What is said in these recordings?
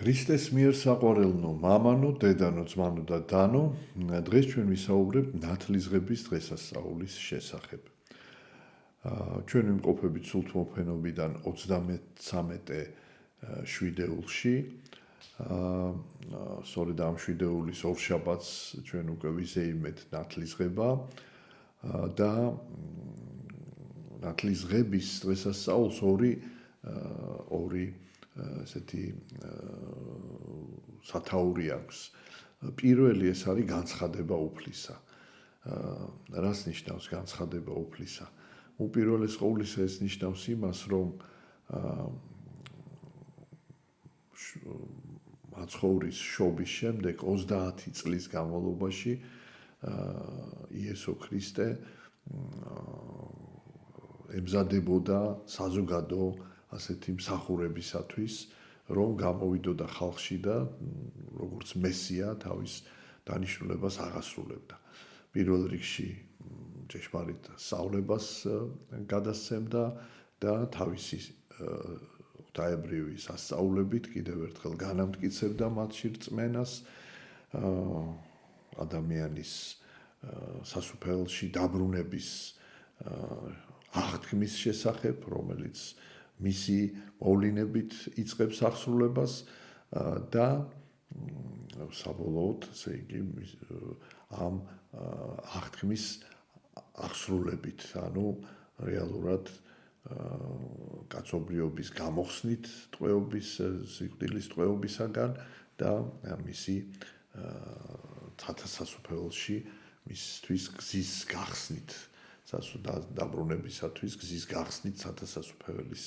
ქრისტეს მიერ საყვარელნო მამანო, დედანო, ძმანო და დანო, დღეს ჩვენ ვისაუბრებთ ნათლისღების დღესასწაულის შესახებ. ჩვენ ვიმყოფებით სულთმოფენობიდან 33 შვიდეულში. სწორედ ამ შვიდეულის ორშაბათს ჩვენ უკვე ვიზეიმეთ ნათლისღება და ნათლისღების დღესასწაულს ორი ესეთი სათაური აქვს. პირველი ეს არის განცხადება უფლისა. რას ნიშნავს განცხადება უფლისა? უპირველეს ყოვლისა ეს ნიშნავს იმას, რომ მაცხოვრის შობის შემდეგ 30 წლის განმავლობაში იესო ქრისტე ემზადებოდა საზოგადო ასეთი მსახურებისათვის, რომ გამოვიდოდა ხალხში და როგორც მესია თავის დანიშნულებას აღასრულებდა. პირველ რიგში ჭეშმარიტ სწავლებას გადასცემდა და თავისი ღვთაებრივი სასწაულებით კიდევ ერთხელ განამტკიცებდა მათში რწმენას ადამიანის სასუფეველში დაბრუნების აღთქმის შესახებ, რომელიც მისი მოვლენებით იწყებს აღსრულებას და საბოლოოდ, ესე იგი, ამ აღთქმის აღსრულებით, ანუ რეალურად კაცობრიობის გამოხსნით ტყვეობის, სიკვდილის ტყვეობისაგან და მისი ცათასასუფეველში მისთვის გზის გახსნით, დაბრუნებისათვის გზის გახსნით, ცათასასუფეველის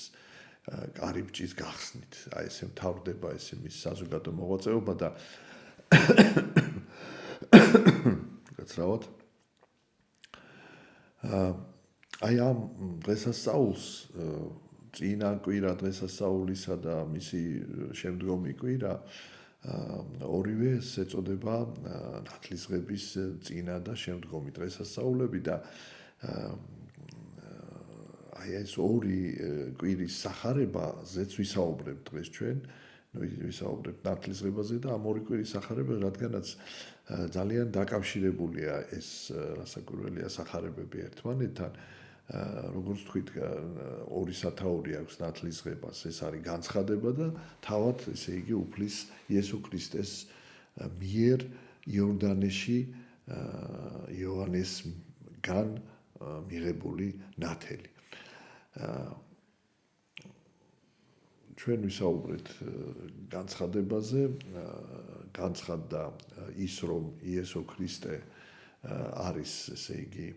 კარიბჭის გახსნით. აი ესე მთავრდება ესე მის საზოგადო მოღვაწეობა და გაცრავად. აი ამ დღესასწაულს წინა კვირა დღესასწაულისა და მისი შემდგომი კვირა ორივე ეწოდება ნათლისღების წინა და შემდგომი დღესასწაულები და აი ეს ორი კვირის სახარებაზეც ვისაუბრებთ დღეს ჩვენ, ვისაუბრებთ ნათლისღებაზე და ამ ორი კვირის სახარებაზე, რადგანაც ძალიან დაკავშირებულია ეს რასაკვირველია სახარებები ერთმანეთთან. როგორც თქვით, ორი სათაური აქვს ნათლისღებას, ეს არის განცხადება და თავად, ესე იგი, უფლის იესო ქრისტეს მიერ იორდანეში იოანესგან მიღებული ნათელი. ჩვენ ვისაუბრეთ განცხადებაზე, განცხადდა ის, რომ იესო ქრისტე არის, ესე იგი,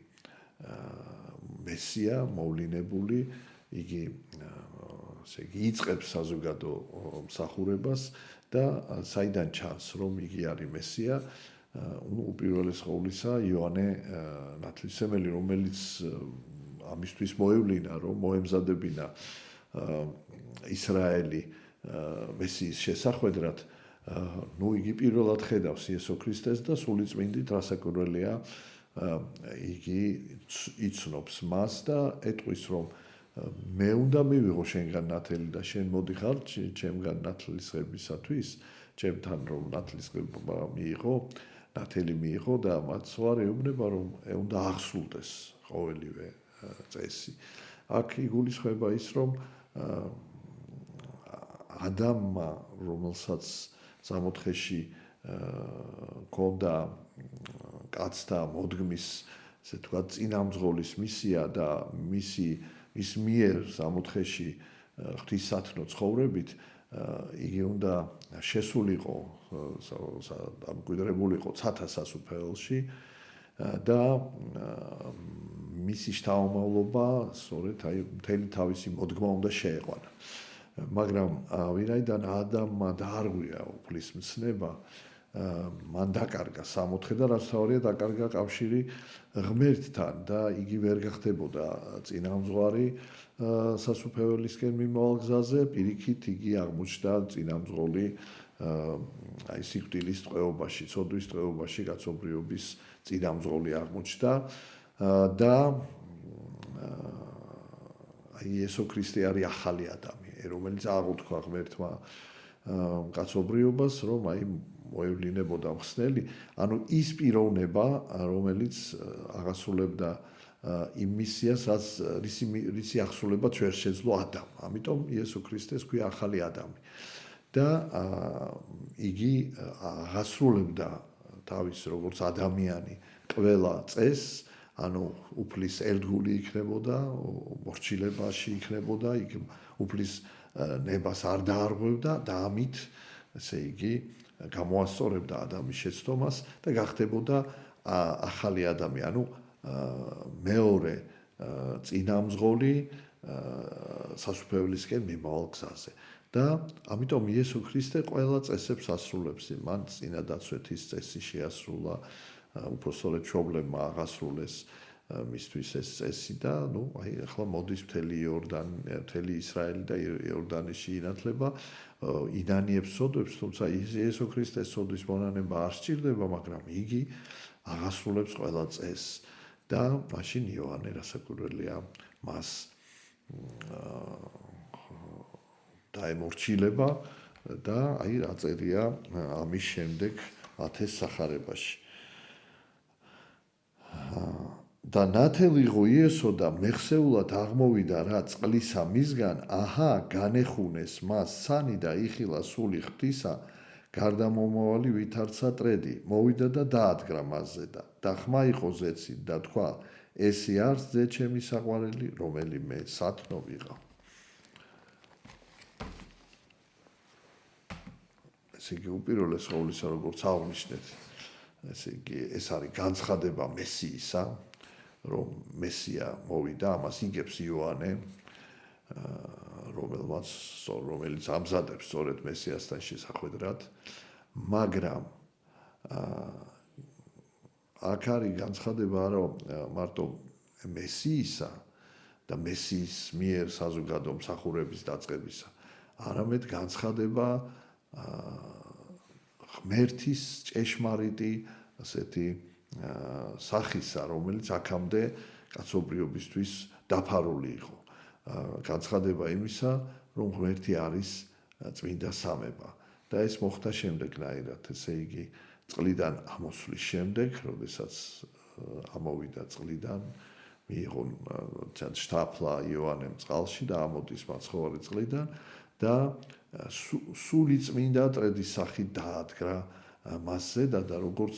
მესია, მოვლენებული, იგი ესე იგი იწყებს საზოგადო მსახურებას და საიდან ჩანს, რომ იგი არის მესია, უპირველეს ყოვლისა იოანე ნათლისმცემელი, რომელიც ამისთვის მოევლინა, რომ მოემზადებინა ისრაელი მესიის შესახვედრად, იგი პირველად ხედავს იესო ქრისტეს და სულიწმინდით რასაკვირველია იგი იცნობს მას და ეტყვის, რომ მე უნდა მივიღო შენგან ნათელი და შენ მოდიხარ ჩემგან ნათლისღებისათვის, ჩემთან რომ ნათლისღება მიიღო, ნათელი მიიღო და მათ სვარ ეუბნება, რომ უნდა აღსრულდეს ყოველივე წესი. აქ იგულისხმება ის, რომ ადამმა, რომელსაც სამოთხეში ქონდა კაცთა მოდგმის, ესე ვთქვათ, წინამძღოლის მისია და მის მიერ სამოთხეში ღვთისათნო ცხოვრებით, იგი უნდა შესულიყო, დამკვიდრებულიყო ცათასასუფეველში და მისი შთამომავლობა, სწორედ აი მთელი თავისი მოდგმა უნდა შეეყვანა. მაგრამ ვინაიდან ადამმა დაარღვია უფლის მცნება, მან დაკარგა სამოთხე და რაც თავარია დაკარგა კავშირი ღმერთთან და იგი ვერ გახდებოდა წინამძღვარი სასუფეველისკენ მიმავალ გზაზე, პირიქით იგი აღმოჩნდა წინამძღოლი აი სიკვდილის ტყვეობაში, ცოდვის ტყვეობაში, კაცობრიობის წინამძღოლი აღმოჩნდა და აი იესო ქრისტე არის ახალი ადამი, რომელიც აღუთქვა ღმერთმა კაცობრიობას, რომ აი მოევლინებოდა მხსნელი, ანუ ის პიროვნება, რომელიც აღასრულებდა იმ მისიას, რისი აღსრულებაც ვერ შეძლო ადამ. ამიტომ იესო ქრისტეს ქვია ახალი ადამი. და იგი აღასრულებდა თავის როგორც ადამიანი ყველა წესს, ანუ უფლის ერთგული იქნებოდა, მორჩილებაში იქნებოდა, იქ უფლის ნებას არ დაარღვევდა და ამით, ესე იგი, გამოასწორებდა ადამიანის შეცდომას და გახდებოდა ახალი ადამი, ანუ მეორე წინამძღოლი სასუფეველისკენ მიმავალ გზაზე. და ამიტომ იესო ქრისტე ყველა წესებს ასრულებს. მან წინადაცვეთის წესი შეასრულა, უпроსწორედ მშობლებმა აღასრულეს მისთვის ეს წესი და აი ახლა მოდის მთელი ისრაელი და იორდანეში ინათლება, ინანიებს სოდებს, თუმცა იესო ქრისტეს სოდის მონანება არ სჭირდება, მაგრამ იგი აღასრულებს ყველა წესს და მაშინ იოანე რასაკვირველია მას დაემორჩილება და აი აწერია ამის შემდეგ 10-ს სახარებაში. და ნათელი იყო იესო და მეხსეულად აღმოვიდა რა წყლისა მისგან, აჰა, განეხუნეს მას სანი და იხილა სული ღვთისა, გარდამომავალი ვითარცა ტრედი, მოვიდა და დაადგრა მასზე და ხმა იყო ზეცით და თქვა, ესი არს ძე ჩემი საყვარელი, რომელიმე სათნო ვიღავ. ესე იგი უპირველეს ყოვლისა, როგორც აღნიშნეთ, ესე იგი ეს არის განცხადება მესიისა, რომ მესია მოვიდა, ამას იგებს იოანე, რომელიც ამზადებს სწორედ მესიასთან შესახვედრად, მაგრამ აქ არის განცხადება არა მარტო მესიისა და მესიის მიერ საზოგადო მსახურების დაწყებისა, არამედ განცხადება ღმერთის ჭეშმარიტი ასეთი სახისა, რომელიც აქამდე კაცობრიობისთვის დაფარული იყო. განცხადება იმისა, რომ ღმერთი არის წმინდა სამება და ეს მოხდა შემდეგნაირად, ესე იგი წყლიდან ამოსვლის შემდეგ, როდესაც ამოვიდა წყლიდან, მიიღო შთაფლა იოანემ წყალში და ამოდის მაცხოვარი წყლიდან და სული წმინდა ტრედის სახით დაადგრა მასზე და როგორც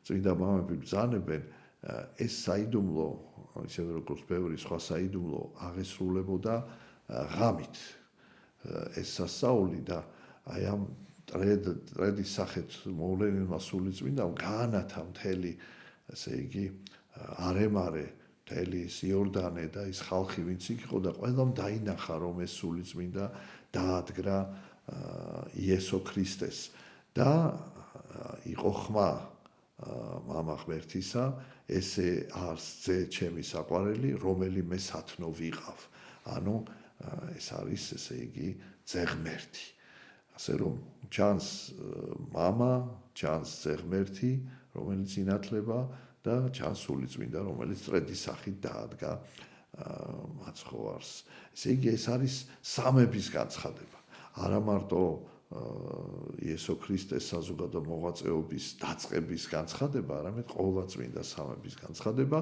წმინდა მამები ბრძანებენ, ეს საიდუმლო, ისევე როგორც ბევრი სხვა საიდუმლო აღესრულებოდა ღამით. ეს სასწაული და აი ამ ტრედის სახით მოვლენილმა სული წმინდამ გაანათა მთელი, ესე იგი, არემარე, მთელი იორდანე და ის ხალხი, ვინც იქ იყო და ყველამ დაინახა, რომ ეს სული წმინდა დაადგრა იესო ქრისტეს და იყო ხმა მამა ღმერთისა, ესე არს ძე ჩემი საყვარელი, რომელიმე სათნო ვიყავ. ანუ ეს არის, ესე იგი, ძე ღმერთი. ასე რომ ჩანს მამა, ჩანს ძე ღმერთი, რომელიც ინათლება და ჩანს სული წმინდა, რომელიც ტრედის სახით დაადგა მაცხოვარს. ესე იგი, ეს არის სამების განცხადება. არა მარტო იესო ქრისტეს საზოგადო მოღვაწეობის დაწყების განცხადება, არამედ ყოვლა წმინდა სამების განცხადება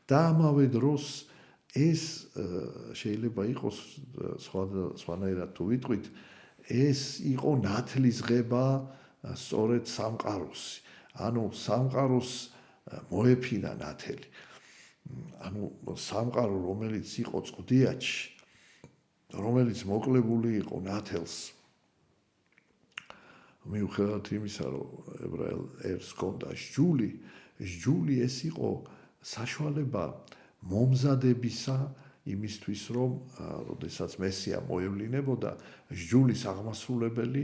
და ამავე დროს ეს შეიძლება იყოს სხვანაირად თუ ვიტყვით, ეს იყო ნათლისღება სწორედ სამყაროსი. ანუ სამყაროს მოეფინა ნათელი. ანუ სამყარო, რომელიც იყო წვდიაჩი, რომელიც მოკლებული იყო ნათელს, მიუხედავად იმისა, რომ ებრაელ ერს ჰქონდა სჯული ეს იყო საშუალება მომზადებისა იმისთვის, რომ როდესაც მესია მოევლინებოდა, სჯულის აღმასრულებელი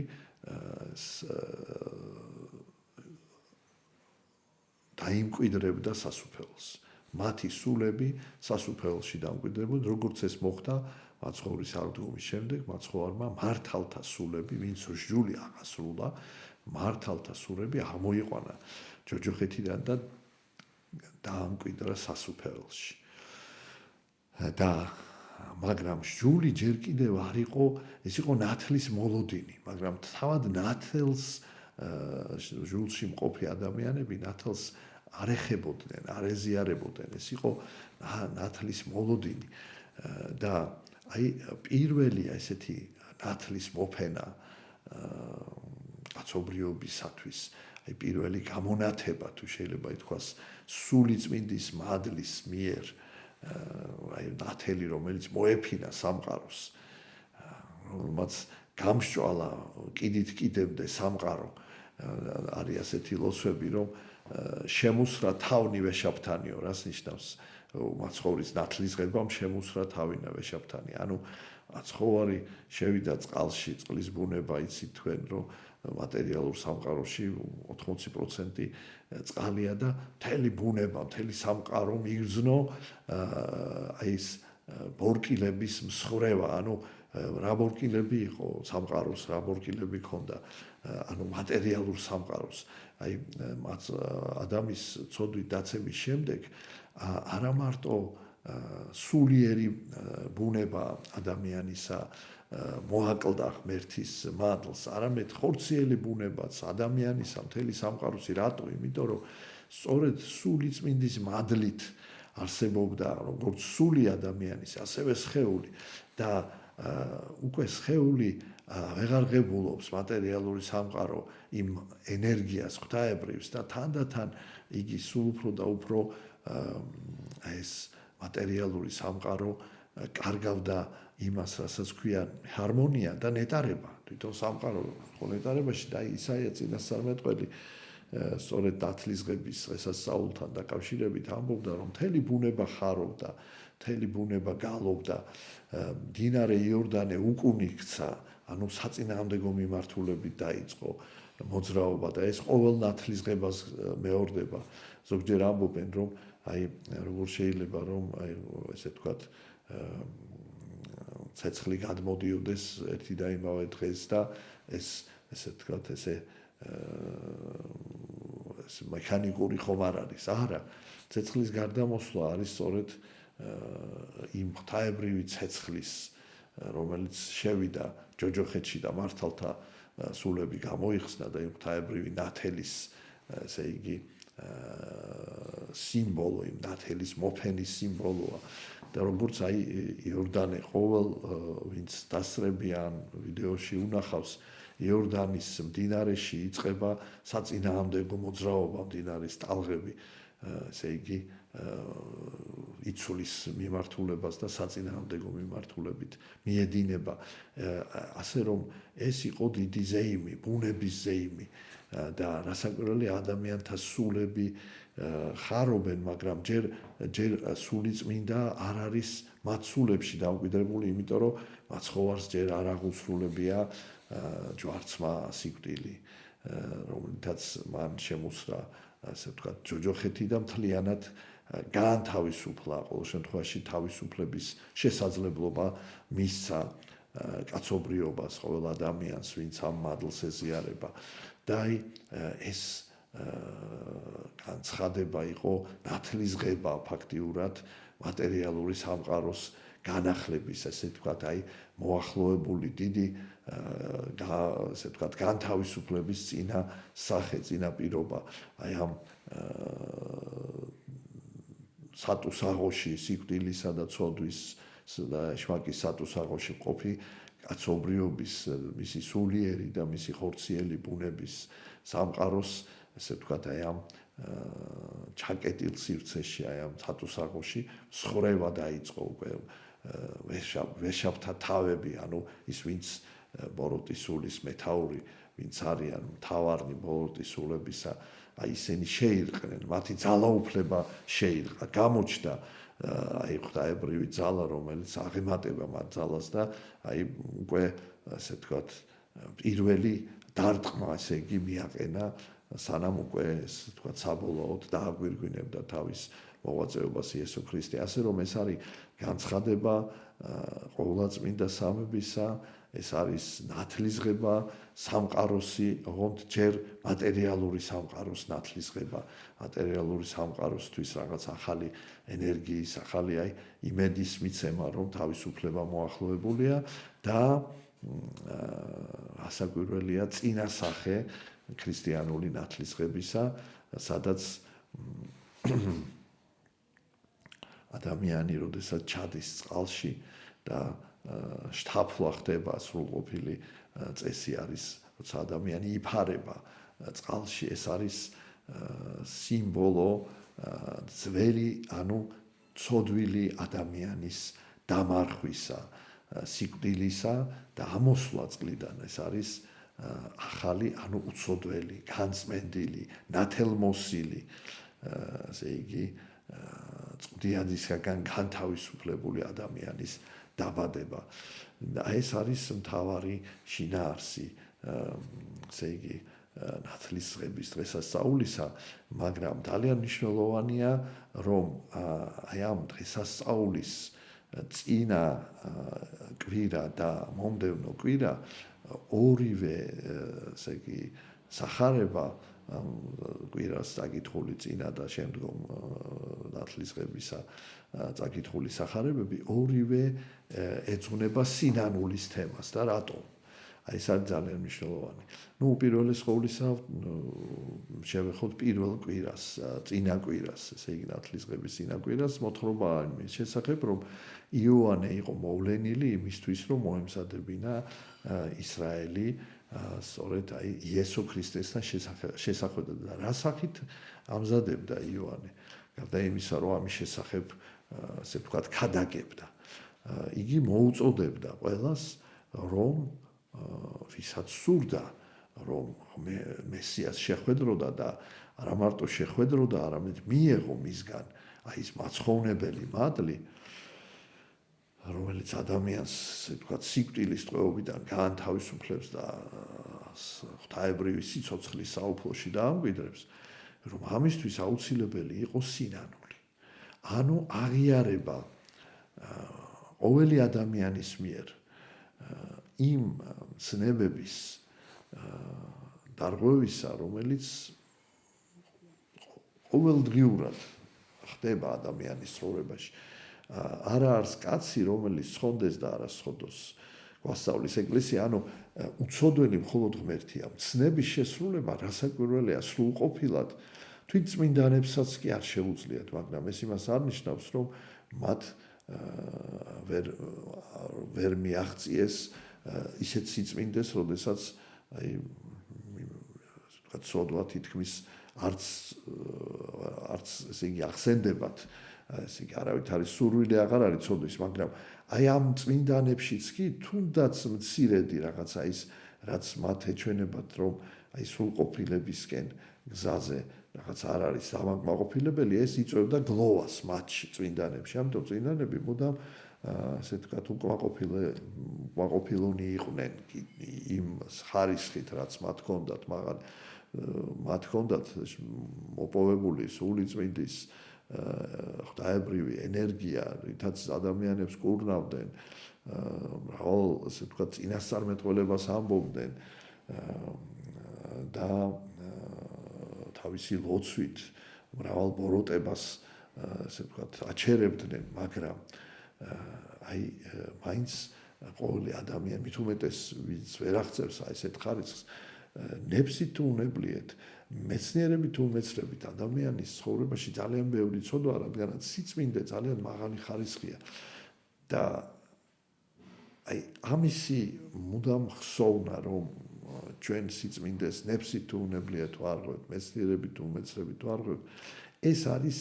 დაიმკვიდრებდა სასუფეველს. მათი სულები სასუფეველში დამკვიდრებოდა, როგორც ეს მოხდა მაცხოვრის აღდგომის შემდეგ, მაცხოვარმა მართალთა სულები, ვინც სჯული აღასრულა, მართალთა სულები აღმოიყვანა ჯოჯოხეთიდან და დაამკვიდრა სასუფეველში. და მაგრამ ჟული ჯერ კიდევ არ იყო, ეს იყო ნათლის მოლოდინი, მაგრამ თავად ნათელს ჟულში მყოფი ადამიანები ნათელს არ ეხებოდნენ, არ ეზიარებოდნენ, ეს იყო ნათლის მოლოდინი და აი პირველი ესეთი ნათლის მოფენა კაცობრიობისათვის, აი პირველი გამონათება თუ შეიძლება ითქვას სულიწმინდის მადლის მიერ აი ნათელი რომელიც მოეფინა სამყაროს რომელმაც გამსჭვალა კიდით კიდემდე სამყარო არის ასეთი ლოცვები რომ შემუსრა თავნი ვეშაპთანიო რას ნიშნავს მაცხოვრის ნათლის ღებამ შემუსრა თავინა ვეშაპთანი ანუ მაცხოვარი შევიდა წყალში წყლის ბუნება იცით თქვენ რომ მატერიალურ სამყაროში 80% წყალია და მთელი ბუნება, მთელი სამყარო მიგრძნო აი ეს ბორკილების მსხრევა, ანუ რა ბორკილები იყო სამყაროს, რა ბორკილები ქონდა, ანუ მატერიალურ სამყაროს. აი ადამის ცოდვით დაცემის შემდეგ არა მარტო სულიერი ბუნება ადამიანისა მოაკლდა ღმერთის მადლს, არამედ ხორციელი ბუნებაც ადამიანისა მთელი სამყაროსი რატო? იმიტომ რომ სწორედ სულიწმინდის მადლით არსებობდა როგორც სული ადამიანის, ასევე სხეული და უკვე სხეული ვეღარ ღებულობს მატერიალური სამყარო იმ ენერგიას ღვთაებრივს და თანდათან იგი სულ უფრო და უფრო ეს მატერიალური სამყარო კარგავდა იმას, რასაც ქვია ჰარმონია და ნეტარება. თვითონ სამყარო ხო ნეტარებაში და ისაია წინასწარმეტყველი სწორედ დათლის ღების დღესასწაულთან დაკავშირებით ამბობდა, რომ მთელი ბუნება ხარობდა, მთელი ბუნება გალობდა, მდინარე იორდანე უკუნი ქცა, ანუ საწინააღმდეგო მიმართულებით დაიწყო მოძრაობა და ეს ყოველ ნათლის ღებას მეორდება. ზოგჯერ ამბობენ, რომ აი როგორ შეიძლება რომ აი ესე ვთქვათ ცეცხლი გადმოდიოდეს ერთი და იმავე დღეს და ეს ესე ვთქვათ ესე მექანიკური ხომ არ არის, არა. ცეცხლის გარდამოსვლა არის სწორედ იმ ღვთაებრივი ცეცხლის, რომელიც შევიდა ჯოჯოხეთში და მართალთა სულები გამოიხსნა და იმ ღვთაებრივი ნათელის, ესე იგი სიმბოლო, იმ ნათელის მოფენის სიმბოლოა. და როგორც აი იორდანე ყოველ ვინც დასწრებიან ვიდეოში უნახავს იორდანის მდინარეში იწყება საწინააღმდეგო მოძრაობა მდინარის ტალღები ესე იგი იცulis მიმართულებას და საწინააღმდეგო მიმართულებით მიედინება ასე რომ ეს იყო დიდი ზეიმი ბუნების ზეიმი და რასაკვირველია ადამიანთა სულები ხარობენ, მაგრამ ჯერ სულიწმინდა არ არის მათ სულებში დამკვიდრებული, იმიტომ რომ მაცხოვარს ჯერ არ აღუსრულებია ჯვარცმა სიკვდილი, რომელთაც მან შემოსრა, ასე ვთქვათ, ჯოჯოხეთი და მთლიანად გაანთავისუფლა, ყოველ შემთხვევაში თავისუფლების შესაძლებლობა მისცა კაცობრიობას, ყოველ ადამიანს, ვინც ამ მადლს ეზიარება. და აი ეს განცხადება იყო ნათლის ღება ფაქტიურად მატერიალური სამყაროს განახლების, ასე ვთქვათ, აი მოახლოებული დიდი ასე ვთქვათ, განთავისუფლების წინა სახე, წინა პირობა, აი ამ სატუსაღოში სიკვდილისა და ცოდვის და შვაკის სატუსაღოში მყოფი კაცობრიობის მისი სულიერი და მისი ხორციელი ბუნების სამყაროს ესე ვთქვათ, აი ამ ჩაკეტილ სივრცეში, აი ამ სატუსაღოში სხრევა დაიწყო უკვე ვეშაპთა თავები, ანუ ის ვინც ბოროტის სულის მეთაური, ვინც არიან მთავარნი ბოროტის სულებისა, აი ისინი შეირყნენ, მათი ძალაუფლება შეირყა, გამოჩნდა აი ღვთაებრივი ძალა, რომელიც აღემატება მათ ძალას და აი უკვე ასე ვთქვათ, პირველი დარტყმა, ესე იგი მიაყენა სანამ უკვე ესე ვთქვათ, საბოლოოდ დააგვირგვინებდა თავის მოღვაწეობას იესო ქრისტე. ასე რომ ეს არის განცხადება ყოვლადწმინდა სამებისა ეს არის ნათლისღება სამყაროსი, ოღონდ ჯერ მატერიალური სამყაროს ნათლისღება, მატერიალური სამყაროსთვის რაღაც ახალი ენერგიის, ახალი იმედის მიცემა, რომ თავისუფლება მოახლოებულია და ასაკვირველია წინასახე ქრისტიანული ნათლისღებისა, სადაც ადამიანი, როდესაც ჩადის წყალში და შთაფლა ხდება სრულყოფილი წესი არის, როცა ადამიანი იფარება წყალში, ეს არის სიმბოლო ძველი, ანუ ცოდვილი ადამიანის დამარხვისა, სიკვდილისა და ამოსვლა წყლიდან. ეს არის ახალი, ანუ უცოდველი, განწმენდილი, ნათელმოსილი, ასე იგი წყდიანისგან განთავისუფლებული ადამიანის დაბადება. ეს არის მთავარი შინაარსი, ასე იგი ნათლისღების დღესასწაულისა, მაგრამ ძალიან მნიშვნელოვანია, რომ აი ამ დღესასწაულის წინა კვირა და მომდევნო კვირა ორივე, ასე იგი სახარება კვირას წაკითხული წინა და შემდგომ ნათლისღებისა წაკითხული სახარებები ორივე ეძღვნება სინანულის თემას და რატომ? აი ეს არის ძალიან მნიშვნელოვანი. უპირველეს ყოვლისა შევეხოთ პირველ კვირას, წინა კვირას, ესე იგი ნათლისღების წინა კვირას, მოთხრობა იმის შესახებ, რომ იოანე იყო მოვლენილი იმისთვის, რომ მოემზადებინა ისრაელი სწორედ აი იესო ქრისტესთან შესახვედრად და რა სახით ამზადებდა იოანე. გარდა იმისა, რომ ამის შესახებ ასე ვთქვათ, ქადაგებდა. იგი მოუწოდებდა ყველას, რომ ვისაც სურდა, რომ მესიას შეხვედროდა და არა მარტო შეხვედროდა, არამედ მიეღო მისგან აი ეს მაცხოვნებელი მადლი, რომელიც ადამიანს, ასე ვთქვათ, სიკვდილის ტყვეობიდან გაანთავისუფლებს და ღვთაებრივი სიცოცხლის საუფლოში დაამკვიდრებს, რომ ამისთვის აუცილებელი იყო სინანული. ანუ აღიარება ყოველი ადამიანის მიერ იმ ცნებების დარღვევისა, რომელიც ყოველდღიურად ხდება ადამიანის ცხოვრებაში. არა არის კაცი, რომელიც სხონდეს და არა სხოდოს. გვასწავლის ეკლესია, ანუ უცოდველი მხოლოდ ღმერთია. ცნების შესრულება რასაკვირველია, სრულყოფილად თვითწმინდანებსაც კი არ შეუძლიათ, მაგრამ ეს იმას არ ნიშნავს, რომ მათ ვერ მიაღწიეს ისეთ სიწმინდეს, როდესაც აი ვთქვათ, სოდვა თითქმის არც ესე იგი ახსენდებათ, ესე იგი არავითარი სურვილი აღარ არის ცოდვის, მაგრამ აი ამ წმინდანებშიც კი თუნდაც მცირედი რაღაცა ის, რაც მათ ეჩვენებათ, რომ აი სრულყოფილებისკენ გზაზე რაღაც არ არის დამაკმაყოფილებელი, ეს იწვევდა გლოვას მათში წმინდანებში. ამიტომ წმინდანები მუდამ ასე ვთქვათ, უკმაყოფილონი იყვნენ იმ ხარისხით, რაც მათ ჰქონდათ, მაგრამ მათ ჰქონდათ მოპოვებული სული წმინდის ღვთაებრივი ენერგია, რითაც ადამიანებს კურნავდნენ, მრავალ, ასე ვთქვათ, წინასწარმეტყველებას ამბობდნენ და თავისი ლოცვით მრავალ ბოროტებას, ასე ვთქვათ, აჩერებდნენ, მაგრამ აი მაინც ყოველი ადამიანი, მით უმეტეს ვინც ვერ აღწევს ესეთ ხარისხს, ნებსით თუ უნებლიეთ, მეცნიერებით თუ უმეცრებით ადამიანის ცხოვრებაში ძალიან ბევრი ცოდვა, რადგანაც სიწმინდე ძალიან მაღალი ხარისხია და აი ამისი მუდამ ხსოვნა, რომ ჩვენ სიწმინდეს ნებსით თუ უნებლიეთ თუ არ ღვევთ, მეცნიერებით თუ უმეცრებით თუ არ ღვევთ, ეს არის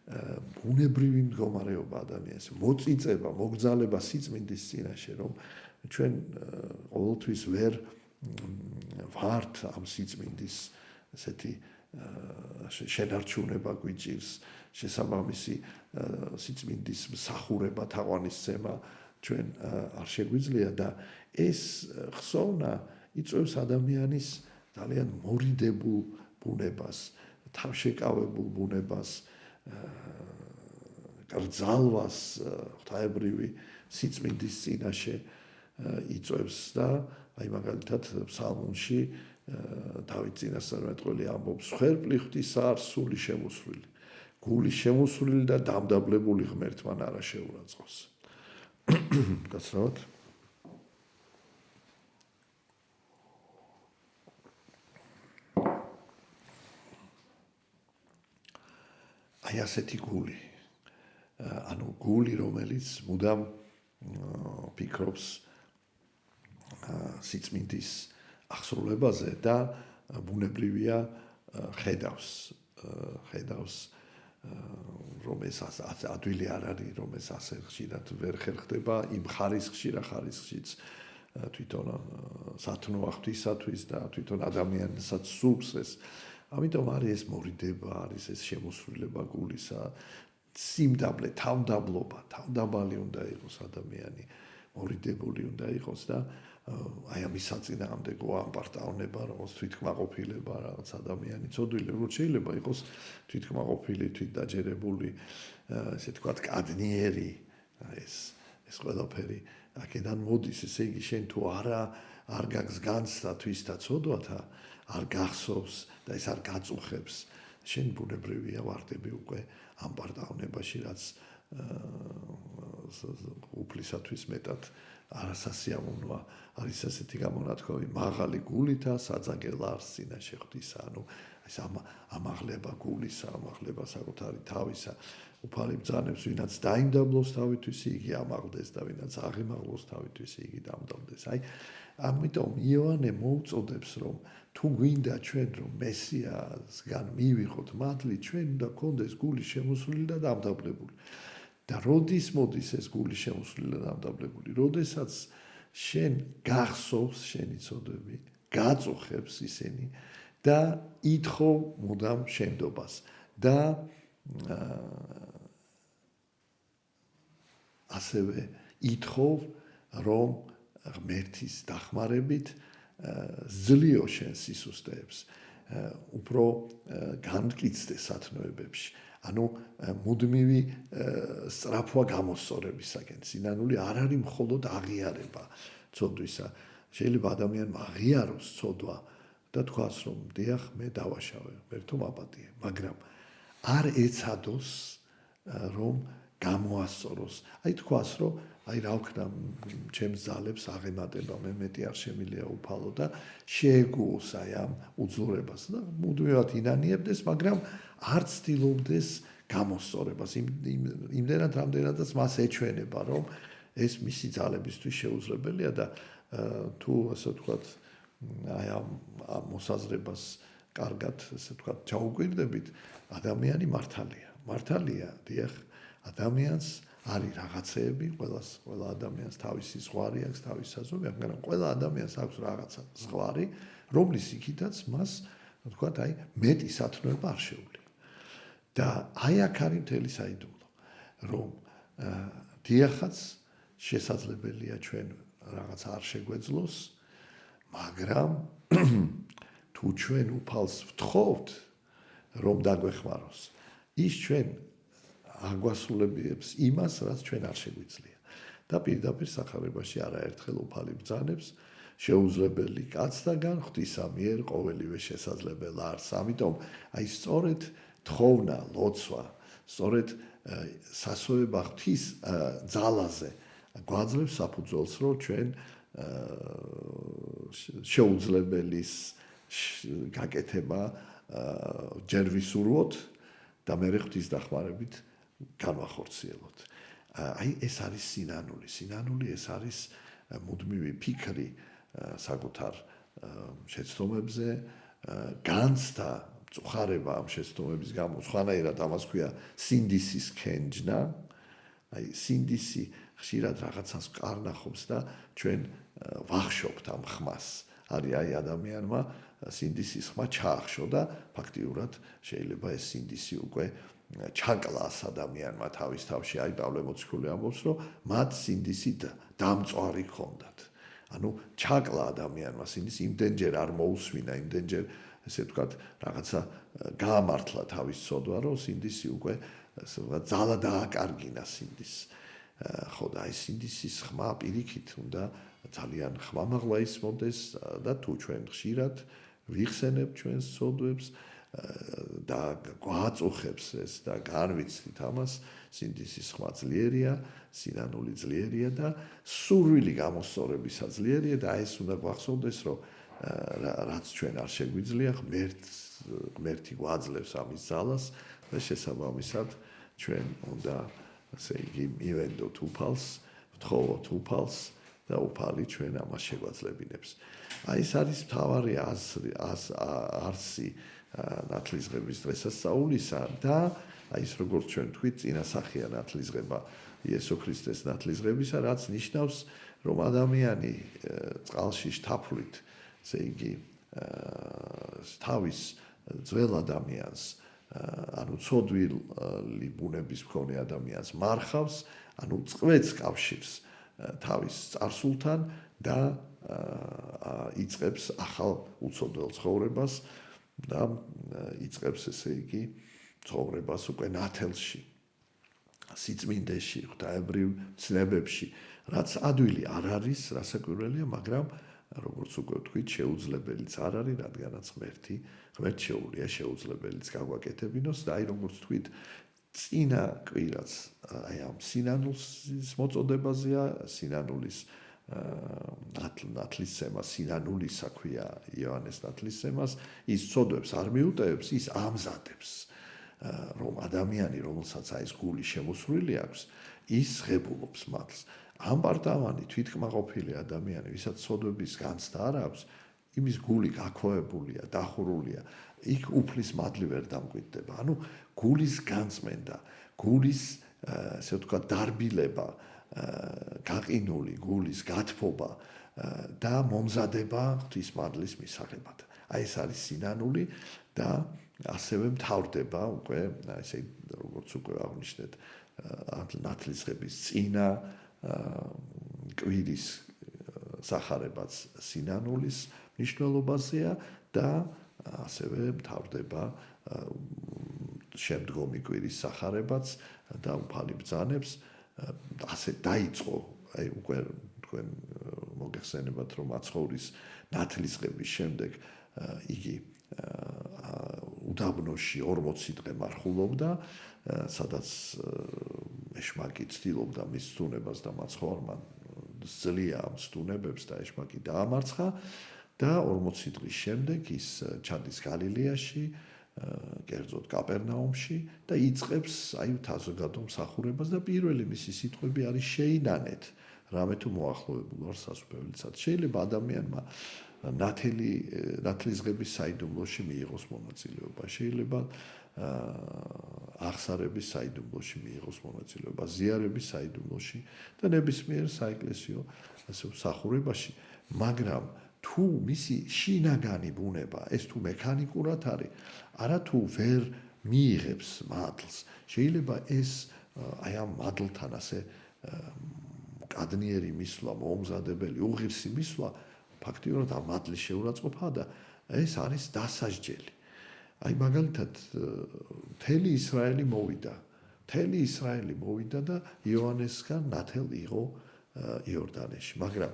ბუნებრივი მდგომარეობა ადამიანის, მოწიწება, მოგზალება სიწმინდის წინაშე, რომ ჩვენ ყოველთვის ვერ ვართ ამ სიწმინდის ესეთი შენარჩუნება გვიჭირს, შესაბამისი სიწმინდის მსახურება, თაყვანისცემა ჩვენ არ შეგვიძლია და ეს ხსოვნა იწვევს ადამიანის ძალიან მორიდებულ ბუნებას, თავშეკავებულ ბუნებას, კრძალვას ღვთაებრივი სიწმინდის წინაშე იწვევს და აი მაგალითად ფსალმუნში დავით წინასწარმეტყველი ამბობს ხერპლი ღვთისა არ სული შემოსვლილი გული შემოსვლილი და დამდაბლებული ღმერთმან არა შეურაცხოს გასრავად აი ასეთი გული ანუ გული რომელიც მუდამ ფიქრობს სიწმინდის აღსრულებაზე და ბუნებრივია ხედავს რომ ეს ადვილი არ არის რომ ეს ასე ხშირად ვერ ხერხდება იმ ხარისხში რა ხარისხშიც თვითონ სათნო ღვთისათვის და თვითონ ადამიანსაც სულს ეს ამიტომ არის ეს მორიდება არის ეს შემოსვლილება გულისა სიმდაბლე თავდაბალი უნდა იყოს ადამიანი მორიდებული უნდა იყოს და აი ამის საწინააღმდეგო ამპარტავნება როგორც თვითკმაყოფილება რაღაც ადამიანი ცოდვილი როგორც შეიძლება იყოს თვითკმაყოფილი თვითდაჯერებული ესე თქვათ კადნიერი ეს ყველაფერი აქედან მოდის ესე იგი შენ თუ არ გაგს განცდა თვისთა ცოდვათა არ გახსოვს და ეს არ გაწუხებს შენ ბუნებრივია ვარდები უკვე ამ პარტავნებაში რაც უფლისათვის მეტად არასასიამოვნოა არის ასეთი გამონათქვამი მაღალი გულითა საძაგელ არს წინაშე ღვთისა ანუ ეს ამაღლება გულისა ამაღლება საკუთარი თავისა უფალი ბრძანებს ვინაც დაიმდაბლოს თავისთვის იგი ამაღლდეს და ვინაც აღიმაღლოს თავისთვის იგი დამდაბლდეს აი ამიტომ იოანე მოუწოდებს რომ თუ გვინდა ჩვენ რომ მესიასგან მივიღოთ მადლი ჩვენ უნდა გქონდეს გული შემოსვლილი და დამდაბლებული და როდის მოდის ეს გული შემოსვლილი და დამდაბლებული როდესაც შენ გახსოვს შენი ცოდვები გაწუხებს ისინი და ითხოვ მუდამ შენდობას და ასევე ითხოვ რომ ღმერთის დახმარებით ძლიო შენ სისუსტეებს უფრო განმტკიცდე სათნოებებში ანუ მუდმივი სწრაფვა გამოსწორებისაკენ სინანული არ არის მხოლოდ აღიარება ცოდვისა შეიძლება ადამიანმა აღიაროს ცოდვა და თქვას რომ დიახ მე დავაშავე მერთო მაპატიე მაგრამ არ ეცადოს რომ გამოასწოროს აი თქვას რომ აი რა ვქნა ჩემს ძალებს აღემატება მე მეტი არ შემილია უფალო და შეეგუოს აი ამ უძლურებას და მუდმივად ინანიებდეს მაგრამ არ ცდილობდეს გამოსწორებას იმდენად რამდენადაც მას ეჩვენება რომ ეს მისი ძალებისთვის შეუძლებელია და თუ ასე ვთქვათ აი ამ მოსაზრებას კარგად ასე ვთქვათ ჩაუკვირდებით ადამიანი მართალია დიახ ადამიანს არის რაღაცეები ყველა ადამიანს თავისი ზღვარი აქვს თავისი საზომი აქვს მაგრამ ყველა ადამიანს აქვს რაღაცა ზღვარი რომლის იქითაც მას ვთქვათ აი მეტი სათნოება არ შეუძლია და აი აქ არის მთელი საიდუმლო რომ დიახაც შესაძლებელია ჩვენ რაღაც არ შეგვეძლოს მაგრამ თუ ჩვენ უფალს ვთხოვთ რომ დაგვეხმაროს ის ჩვენ აგვასრულებს იმას რაც ჩვენ არ შეგვიძლია და პირდაპირ სახარებაში არაერთხელ უფალი ბრძანებს შეუძლებელი კაცთაგან ღვთისა მიერ ყოველივე შესაძლებელ არს ამიტომ აი სწორედ თხოვნა ლოცვა სწორედ სასოება ღვთის ძალაზე გვაძლევს საფუძველს რომ ჩვენ შეუძლებელის გაკეთება ჯერ ვისურვოთ და მე ღვთის დახმარებით განვახორციელოთ. აი ეს არის სინანული ეს არის მუდმივი ფიქრი საკუთარ შეცდომებზე, განცდა წუხარება ამ შეცდომების გამო, სხვანაირად ამას ქვია სინდისის ქენჯნა. აი სინდისი ხშირად რაღაცას კარნახობს და ჩვენ ვახშობთ ამ ხმას. არის აი ადამიანმა სინდისის ხმა ჩაახშო და ფაქტიურად შეიძლება ეს სინდისი უკვე ჩაკლას ადამიანმა თავის თავში აი პავლე მოციქული ამბობს რომ მათ სინდისი დამწვარი ჰქონდათ. ანუ ჩაკლა ადამიანმა სინდისი იმდენჯერ არ მოусვინა იმდენჯერ ესე ვთქვათ რაღაცა გაამართლა თავის ცოდვა რომ სინდისი უკვე ასე ვთქვათ ძალა დააკარგინა სინდისს. ხო და აი სინდისის ხმა პირიქით უნდა ძალიან ხმამაღლა ისმოდეს და თუ ჩვენ ხშირად ვიხსენებთ ჩვენს ცოდვებს და გვაწუხებს ეს და განვიცდით ამას, სინდისის ხმა ძლიერია, სინანული ძლიერია და სურვილი გამოსწორებისა ძლიერია და ეს უნდა გვახსოვდეს, რომ რაც ჩვენ არ შეგვიძლია, ღმერთი გვაძლევს ამის ძალას და შესაბამისად ჩვენ უნდა ასე იგი მივენდოთ უფალს, ვთხოვოთ უფალს და უფალი ჩვენ ამას შეგვაძლებინებს. აი ეს არის მთავარი არსი ნათლისღების დღესასწაულისა და აი ეს როგორც ჩვენ თქვით, წინასახია ნათლისღება იესო ქრისტეს ნათლისღებისა, რაც ნიშნავს, რომ ადამიანი წყალში შთაფლით, ესე იგი თავის ძველ ადამიანს, ანუ ცოდვილი ბუნების მქონე ადამიანს მარხავს, ანუ წყვეტს კავშირს თავის წარსულთან და იწყებს ახალ უცოდველ ცხოვრებას და იწყებს ესე იგი ცხოვრებას უკვე ნათელში, სიწმინდეში, ღვთაებრივ ცნებებში, რაც ადვილი არ არის, რასაკვირველია, მაგრამ როგორც უკვე ვთქვით, შეუძლებელიც არ არის, რადგანაც ღმერთს შეუძლია შეუძლებელიც გაგვაკეთებინოს და აი როგორც ვთქვით, წინა კვირაც აი ამ სინანულის მოწოდებაზეა, სინანულის ნათლისცემას, სინანულისა ქვია იოანეს ნათლისცემას, ის ცოდვებს არ მიუტევებს, ის ამზადებს, რომ ადამიანი, რომელსაც აი ეს გული შემოსვლილი აქვს, ის ღებულობს მათს. ამბარტავანი თვითკმაყოფილი ადამიანი, ვისაც ცოდვების განცდა არ აქვს, იმის გული გაქვავებულია, დახურულია, იქ უფლის მადლი ვერ დამკვიდდება. ანუ გულის განწმენდა, გულის ესე ვთქვათ დარბილება, გაყინული გულის გათბობა და მომზადება ღვთის მადლის მისაღებად. აი ეს არის სინანული და ასევე მთავრდება უკვე, ესე როგორც უკვე აღნიშნეთ, ნათლისღების წინა კვირის სახარებაც სინანულის მნიშვნელობაზეა და ასევე მთავრდება შემდგომი კვირის სახარებაც და უფალი ბრძანებს ასე დაიწყო, აი უკვე თქვენ მოგეხსენებათ, რომ აცხოვრის ნათლისღების შემდეგ იგი უდაბნოში 40 დღე მარხულობდა, სადაც ეშმაკი ცდილობდა მის ცდუნებას და მაცხოვარმა სძლია ამ ცდუნებებს და ეშმაკი დაამარცხა და 40 დღის შემდეგ ის ჩადის გალილეაში, კერძოდ კაპერნაუმში და იწყებს აი საზოგადო მსახურებას და პირველი მისი სიტყვები არის შეინანეთ, რამე თუ მოახლოებულ ვარ სასუფეველიცად. შეიძლება ადამიანმა ნათლისღების საიდუმლოში მიიღოს მონაწილეობა, შეიძლება აღსარების საიდუმლოში მიიღოს მონაწილეობა, ზიარების საიდუმლოში და ნებისმიერ საეკლესიო მსახურებაში, მაგრამ თუ მისი შინაგანი ბუნება, ეს თუ მექანიკურად არის, არა თუ ვერ მიიღებს მადლს, შეიძლება ეს აი ამ მადლთან ასე კადნიერი მისვლა, მომზადებელი, უღირსი მისვლა, ფაქტიურად ამ მადლის შეურაცხყოფა და ეს არის დასასჯელი. აი მაგალითად, მთელი ისრაელი მოვიდა და იოანესგან ნათელ იღო იორდანეში, მაგრამ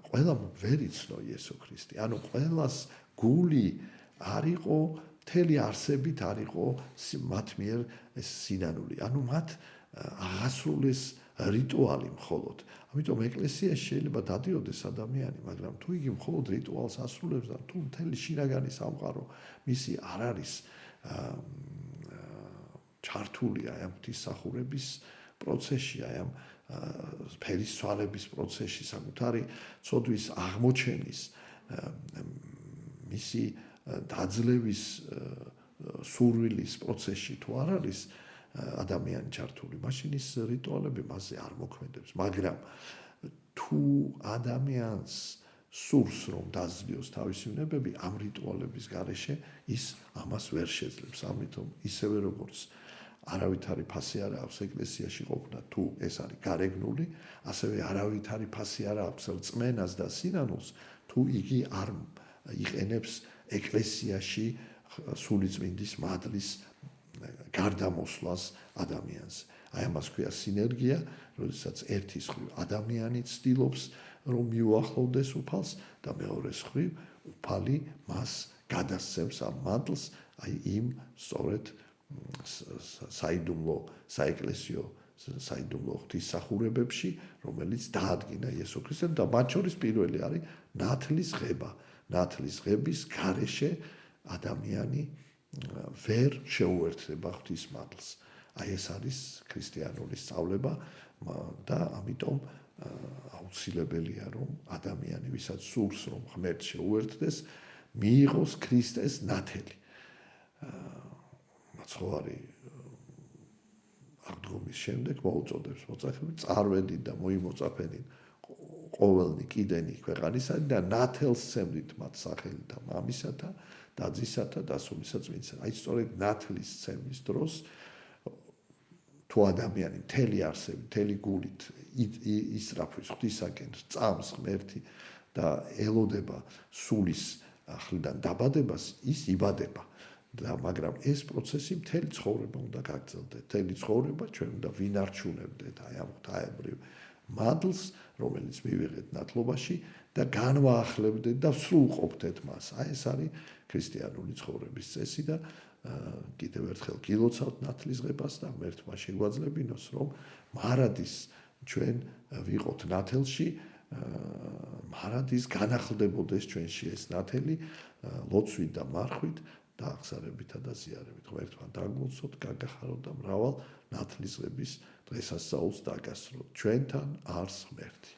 ყველამ ვერ იცნო იესო ქრისტე. ანუ ყველას გული არ იყო, მთელი არსებით არ იყო მათ მიერ ეს სინანული. ანუ მათ აღასრულეს რიტუალი მხოლოდ. ამიტომ ეკლესიაში შეიძლება დადიოდეს ადამიანი, მაგრამ თუ იგი მხოლოდ რიტუალს ასრულებს და თუ მთელი შინაგანი სამყარო მისი არ არის ჩართული აი ამ ღვთისმსახურების პროცესში, აი ამ ფერისცვალების პროცესში, საკუთარი ცოდვის აღმოჩენის, მისი დაძლევის სურვილის პროცესში თუ არ არის ადამიანი ჩართული, მაშინ ის რიტუალები მასზე არ მოქმედებს. მაგრამ თუ ადამიანს სურს რომ დაძლიოს თავისი უნებები, ამ რიტუალების გარეშე ის ამას ვერ შეძლებს. ამიტომ ისევე როგორც არავითარი ფასი არ აქვს ეკლესიაში ყოფნა, თუ ეს არის გარეგნული, ასევე არავითარი ფასი არ აქვს რწმენას და სინანულს, თუ იგი არ იყენებს ეკლესიაში სულიწმინდის მადლის გარდამოსვლას ადამიანს. აი ამას ქვია სინერგია, როდესაც ერთის მხრივ ადამიანი ცდილობს რომ მიუახლოვდეს უფალს და მეორეს მხრივ უფალი მას გადასცემს ამ მადლს აი იმ სწორედ საიდუმლო საეკლესიო საიდუმლო ღვთისმსახურებებში, რომელიც დაადგინა იესო ქრისტემ და მათ შორის პირველი არის ნათლის ღება. ნათლის ღების გარეშე ადამიანი ვერ შეუერთდება ღვთის მადლს. აი ეს არის ქრისტიანული სწავლება და ამიტომ აუცილებელია რომ ადამიანი ვისაც სურს რომ ღმერთს შეუერთდეს, მიიღოს ქრისტეს ნათელი. მაცხოვარი აღდგომის შემდეგ მოუწოდებს მოწაფეებს წარვედით და მოიმოწაფენით ყოველნი კიდენი ქვეყანისა და ნათელს სცემდით მათ სახელითა მამისათა და ძისათა და სულისა წმინდისა. აი სწორედ ნათლის სცემის დროს თუ ადამიანი მთელი არსებით, მთელი გულით ისწრაფვის ღვთისაკენ, წამს ღმერთი და ელოდება სულის ახლიდან დაბადებას, ის იბადება. მაგრამ ეს პროცესი მთელი ცხოვრება უნდა გაგრძელდეს. მთელი ცხოვრება ჩვენ უნდა ვინარჩუნებდეთ აი ამ ღვთაებრივ მადლს, რომელიც მივიღეთ ნათლობაში და განვაახლებდეთ და სრულყოფდეთ მას. აი ეს არის ქრისტიანული ცხოვრების წესი და კიდევ ერთხელ გილოცავთ ნათლის ღებას და ღმერთმა შეგვაძლებინოს, რომ მარადის ჩვენ ვიყოთ ნათელში, მარადის განახლდებოდეს ჩვენში ეს ნათელი ლოცვით და მარხვით და აღსარებითა და ზიარებით. ღმერთმა დაგმოცოთ, გაგახაროთ და მრავალ ნათლისღების დღესასწაულს დაგასროთ. ჩვენთან არს ღმერთი.